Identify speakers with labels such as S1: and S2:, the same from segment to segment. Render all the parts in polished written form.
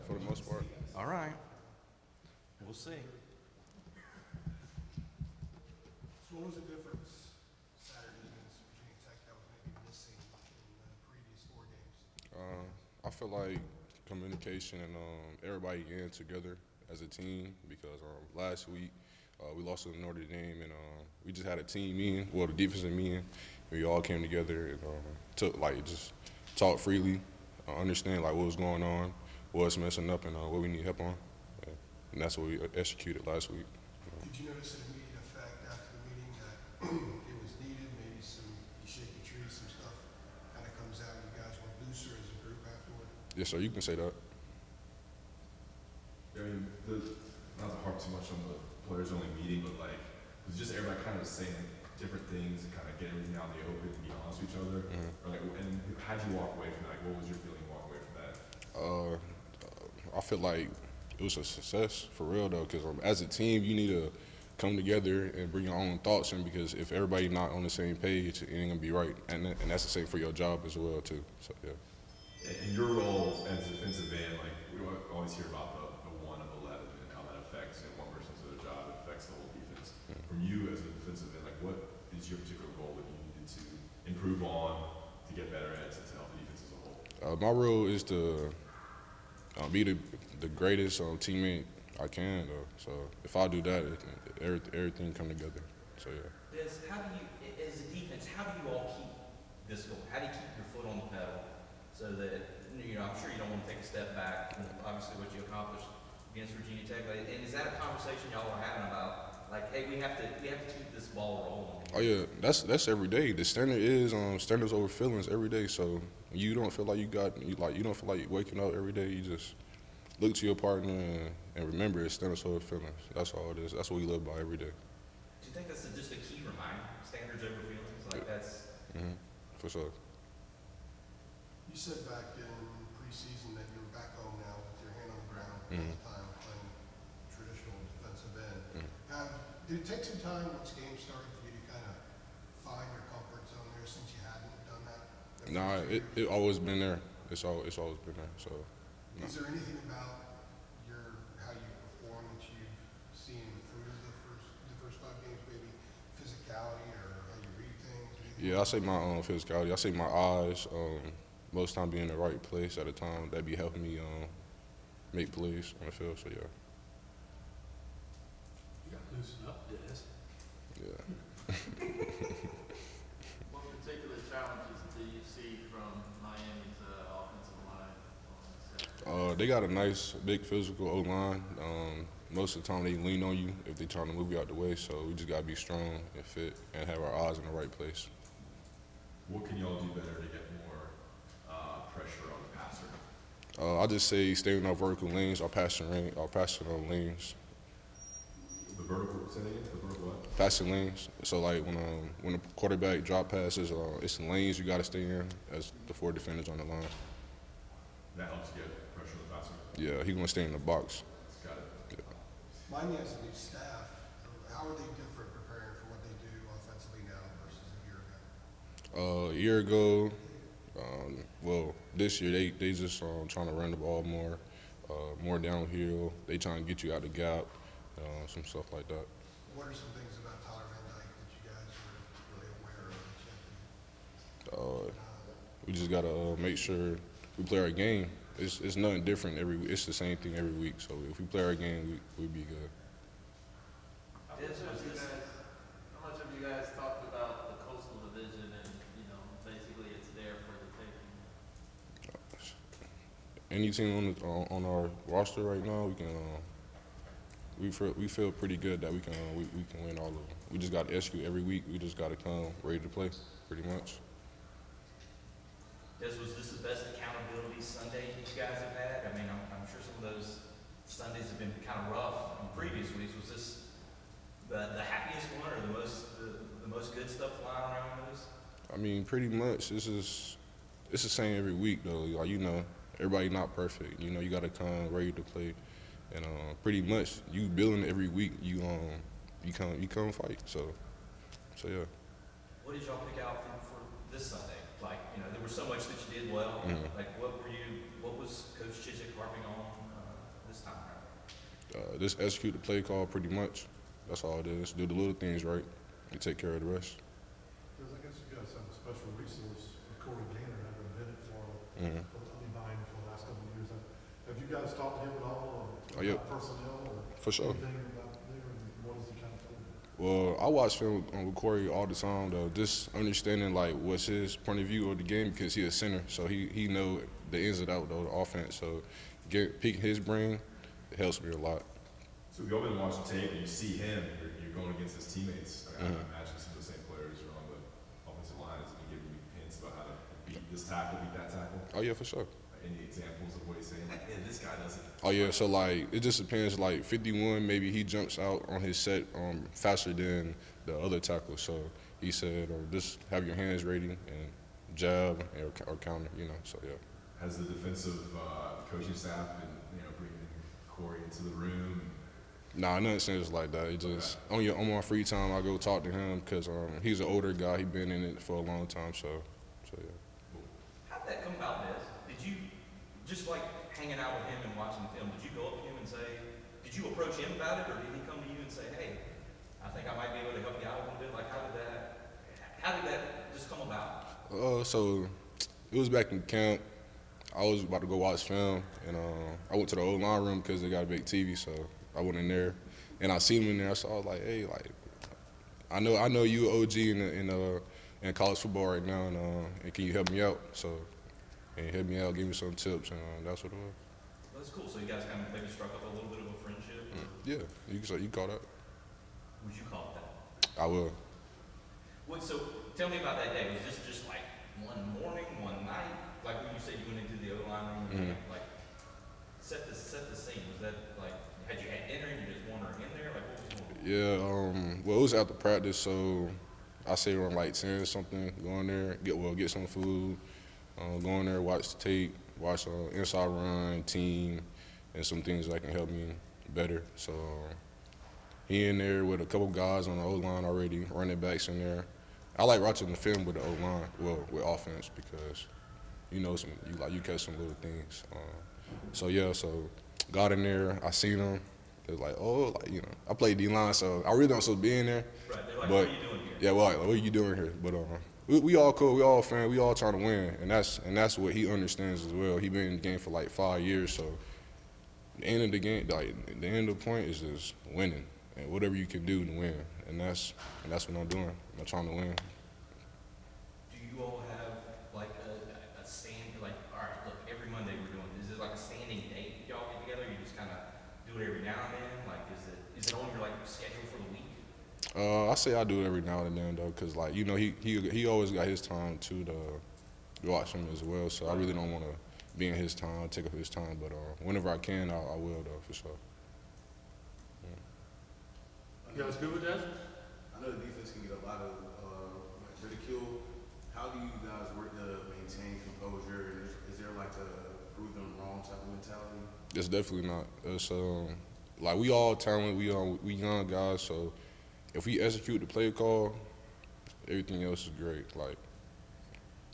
S1: for the most part.
S2: All right. We'll see.
S3: So what was the difference Saturday against Virginia Tech that was maybe missing in the previous 4 games?
S1: I feel like communication and everybody getting together as a team because last week we lost to Notre Dame and we just had a team meeting, well the defensive meeting, and we all came together and just talked freely, understand like what was going on, what's messing up, and what we need help on, and that's what we executed last week.
S3: Did you notice an immediate effect after the meeting that it was needed? Maybe you shake the tree, some stuff kind of comes out, and you guys were looser as a group afterward?
S1: Yes, sir, you can say that.
S4: I mean, not to harp too much on the players-only meeting, but like, was just everybody kind of saying different things and kind of get everything out in the open and be honest with each other? Or like, and how'd you walk away from that? Like, what was your feeling walking away from that?
S1: I feel like it was a success for real though, because as a team, you need to come together and bring your own thoughts in. Because if everybody not on the same page, it ain't gonna be right, and that's the same for your job as well too. So yeah.
S4: And your role as a defensive end, like we always hear about the 1 of 11 and how that affects one person's other job, it affects the whole defense. From you as a defensive end, like what is your particular goal that you needed to improve on to get better at to help the defense as a whole?
S1: My role is to be the greatest teammate I can. So if I do that, everything come together. So yeah.
S2: How do you, as a defense, how do you all keep this goal? How do you keep your foot on the pedal so that, I'm sure you don't want to take a step back from obviously what you accomplished against Virginia Tech. And is that a conversation y'all are having about, like, hey, we have to keep this ball rolling?
S1: Oh yeah, that's every day. The standard is standards over feelings every day. So you don't feel like you don't feel like you're waking up every day. You just look to your partner and remember it's standards over feelings. That's all it is. That's what we live by every day.
S2: Do you think that's just a key reminder? Standards over feelings? Like that's.
S1: For sure.
S3: You said back in preseason that you're back home now with your hand on the ground all the time playing traditional defensive end. Did it take some time once games started for you to kind of find your comfort zone there since you hadn't done that?
S1: Nah, it always been there. It's always been there. So.
S3: Is there anything about how you perform that you've seen improve the first 5 games, maybe physicality or how you read things?
S1: Yeah, I say my physicality. I say my eyes. Most time being in the right place at a time. That be helping me make plays on the field. So yeah.
S5: You got to loosen up, Des.
S1: Yeah.
S6: What particular challenges do you see from Miami's offensive line?
S1: They got a nice, big physical O-line. Most of the time they lean on you if they're trying to move you out the way. So we just got to be strong and fit and have our eyes in the right place.
S4: What can y'all do better to get more pressure on the passer?
S1: I just say stay in our vertical lanes, our passing lanes.
S4: The vertical, say that again, the vertical what?
S1: Passing lanes. So like when the quarterback drop passes, it's the lanes you got to stay in as the 4 defenders on the line.
S4: That helps get pressure on the passer?
S1: Yeah, he's going to stay in the box.
S4: Got it.
S1: Yeah.
S3: Miami has a new staff. How are they different preparing for what they do offensively now versus a year ago? This year they just trying to run the ball more downhill. They trying to get you out the gap, some stuff like that. What are some things about Tyler Van Dyke that you guys are really aware of?
S1: We just gotta make sure we play our game. It's nothing different it's the same thing every week. So if we play our game, we'll be good.
S6: How much have you guys talked about the Coastal Division and, basically it's there for the taking?
S1: Any team on our roster right now, we feel pretty good that we can win all of them. We just got to execute every week. We just got to come ready to play, pretty much.
S2: Was this the best accountability Sunday you guys have had? I mean, I'm sure some of those Sundays have been kind of rough in previous weeks. Was this the happiest one or the most good stuff flying around with us?
S1: I mean, pretty much. It's the same every week though. Like, everybody not perfect. You got to come ready to play, and pretty much you building every week. You come fight. So yeah.
S2: What did y'all pick out for this Sunday? Like, there was so much that you did well. Like, what was Coach Chizik harping on
S1: Just execute the play call pretty much. That's all it is. Do the little things right and take care of the rest.
S7: Because I guess you guys have a special resource, Corey Gaynor, having been it for
S1: Mhm.
S7: behind for the last couple of years. Have you guys talked to him at all, or
S1: Oh, yeah.
S7: about personnel, or
S1: For sure.
S7: anything about there, and what has he kind of told you?
S1: Well, I watch film with Corey all the time, though. Just understanding like what's his point of view of the game because he's a center, so he know the ins and outs of the offense. So picking his brain helps me a lot.
S4: So we go in and watch the tape and you see him, you're going against his teammates. I
S1: Mhm.
S4: imagine some of the same players are on the offensive line. Is he giving you hints about how to beat this tackle, beat that tackle?
S1: Oh yeah, for sure.
S4: Any examples of what he's saying? Like, yeah, this guy doesn't.
S1: Oh yeah, so like it just depends. Like 51, maybe he jumps out on his set faster than the other tackle. So he said, just have your hands ready and jab or counter. So yeah.
S4: Has the defensive coaching staff been, bringing Corey into the room?
S1: Nah, nothing serious like that. It just on my free time, I go talk to him because he's an older guy. He's been in it for a long time. So yeah.
S2: How'd that come about, Des? Did you, just like hanging out with him and watching the film, did you go up to him and say, did you approach him about it, or did he come to you and say, hey, I think I might be able to help you out a little bit? Like, how did that just come about?
S1: So it was back in camp. I was about to go watch film, and I went to the old line room because they got a big TV. So I went in there, and I seen him in there. So I was like, hey, like, I know you OG in college football right now, and can you help me out? So, and he helped me out, gave me some tips, and that's what it was.
S2: That's cool. So you guys kind of maybe struck up a little bit of a friendship? Or
S1: Yeah, you call that?
S2: would you call it that?
S1: I will.
S2: So tell me about that day. Was this just like one morning, one night? Like when you said you went into the O-line room, and like set the scene. Was that like, had you had dinner and you just wandering in there? Like what was going on?
S1: Yeah, well, it was after practice, so I say around like 10 or something, go in there, get some food, go in there, watch the tape, watch inside run, team, and some things that can help me better. So he in there with a couple guys on the O-line already, running backs in there. I like watching the film with the O-line, well, with offense, because you catch some little things. So got in there, I seen him. It was like, I played D-line, so I really don't supposed to be in there.
S2: Right. They're like,
S1: But
S2: what are you doing here?
S1: yeah, well, like, what are you doing here? But we all cool, we all fans, we all trying to win, and that's what he understands as well. He been in the game for like 5 years, so the end of the game, like the end of the point is just winning, and whatever you can do to win, and that's what I'm doing. I'm trying to win.
S2: Do you all have like a stand, like, all right, look, every Monday we're doing, is it like a standing date y'all get together? You just kind of do it every now and then? Like, is it on your like schedule for the week?
S1: I say I do it every now and then though, cause like he always got his time too to watch him as well. So I really don't want to be in his time, take up his time. But whenever I can, I will though, for sure.
S5: You guys good with that?
S8: I know the defense can get a lot of ridicule. How do you guys work to maintain composure? And is there like a prove them wrong type of mentality?
S1: It's definitely not. It's like we all talent, we young guys. So if we execute the play call, everything else is great. Like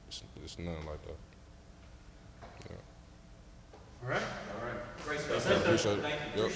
S1: it's nothing like that. Yeah.
S5: All right.
S8: All right.
S2: Great stuff.
S5: Thank you.
S1: Appreciate it.
S2: Thank you.
S1: Yep.